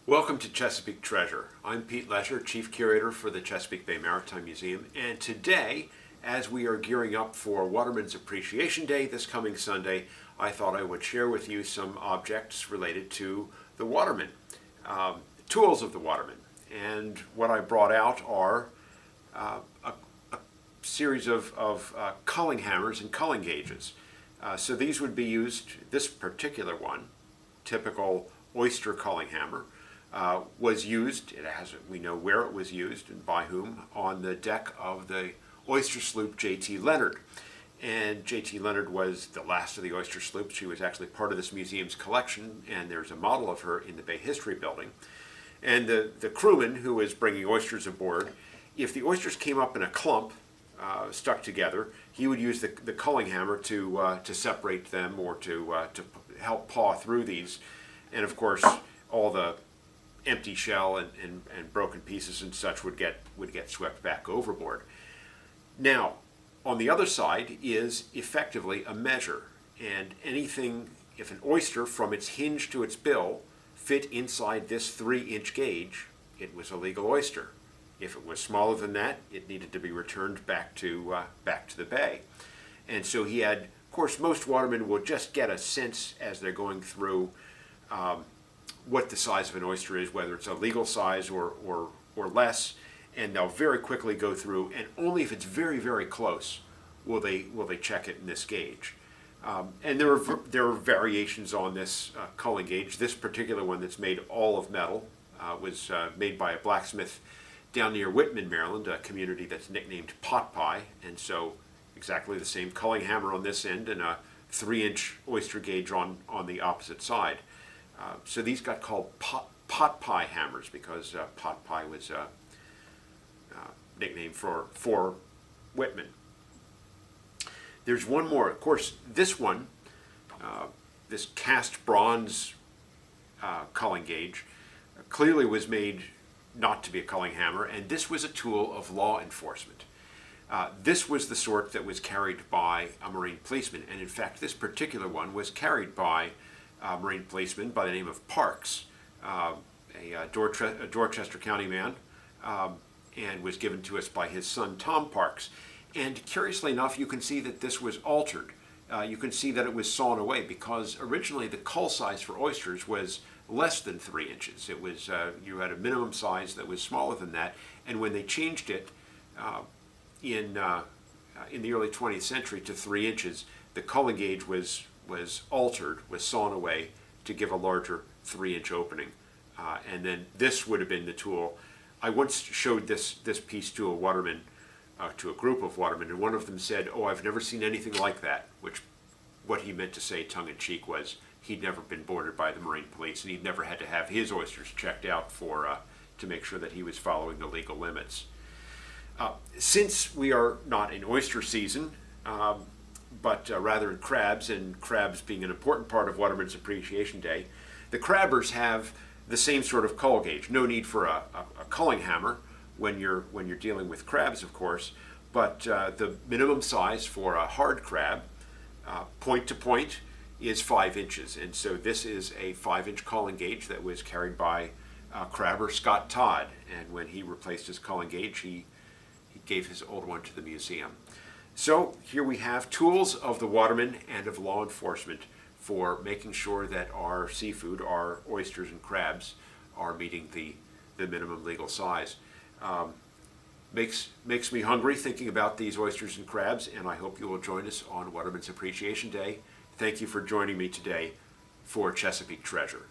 Welcome to Chesapeake Treasure. I'm Pete Lesher, Chief Curator for the Chesapeake Bay Maritime Museum, and today, as we are gearing up for Watermen's Appreciation Day this coming Sunday, I thought I would share with you some objects related to the Watermen, tools of the Watermen. And what I brought out are a series of culling hammers and culling gauges. So these would be used, this particular one, typical oyster culling hammer, was used, we know where it was used and by whom, on the deck of the oyster sloop J.T. Leonard. And J.T. Leonard was the last of the oyster sloops. She was actually part of this museum's collection, and there's a model of her in the Bay History Building. And the crewman who was bringing oysters aboard, if the oysters came up in a clump, stuck together, he would use the culling hammer to separate them or to help paw through these. And of course, all the empty shell and broken pieces and such would get swept back overboard. Now, on the other side is effectively a measure, and anything, if an oyster from its hinge to its bill fit inside this 3-inch gauge, it was a legal oyster. If it was smaller than that, it needed to be returned back to the bay. And so he had, of course, most watermen will just get a sense as they're going through what the size of an oyster is, whether it's a legal size or less, and they'll very quickly go through, and only if it's very, very close will they check it in this gauge. And there are variations on this culling gauge. This particular one that's made all of metal was made by a blacksmith down near Whitman, Maryland, a community that's nicknamed Pot Pie, and so exactly the same culling hammer on this end and a 3-inch oyster gauge on the opposite side. So these got called pot pie hammers because pot pie was a nickname for Whitman. There's one more. Of course, this one, this cast bronze culling gauge, clearly was made not to be a culling hammer, and this was a tool of law enforcement. This was the sort that was carried by a Marine policeman, and in fact, this particular one was carried by a Marine policeman by the name of Parks, a Dorchester County man, and was given to us by his son Tom Parks. And curiously enough, you can see that this was altered. You can see that it was sawn away because originally the cull size for oysters was less than 3 inches. It was you had a minimum size that was smaller than that, and when they changed it in the early 20th century to 3 inches, the culling gauge was altered, was sawn away to give a larger 3-inch opening. And then this would have been the tool. I once showed this piece to a waterman, to a group of watermen, and one of them said, "Oh, I've never seen anything like that," which what he meant to say tongue-in-cheek was he'd never been boarded by the Marine Police and he'd never had to have his oysters checked out to make sure that he was following the legal limits. Since we are not in oyster season, but rather in crabs, and crabs being an important part of Watermen's Appreciation Day, the crabbers have the same sort of cull gauge. No need for a culling hammer when you're dealing with crabs, of course, but the minimum size for a hard crab, point to point, is 5 inches, and so this is a 5-inch culling gauge that was carried by crabber Scott Todd, and when he replaced his culling gauge, he gave his old one to the museum. So here we have tools of the watermen and of law enforcement for making sure that our seafood, our oysters and crabs, are meeting the minimum legal size. Makes me hungry thinking about these oysters and crabs, and I hope you will join us on Watermen's Appreciation Day. Thank you for joining me today for Chesapeake Treasure.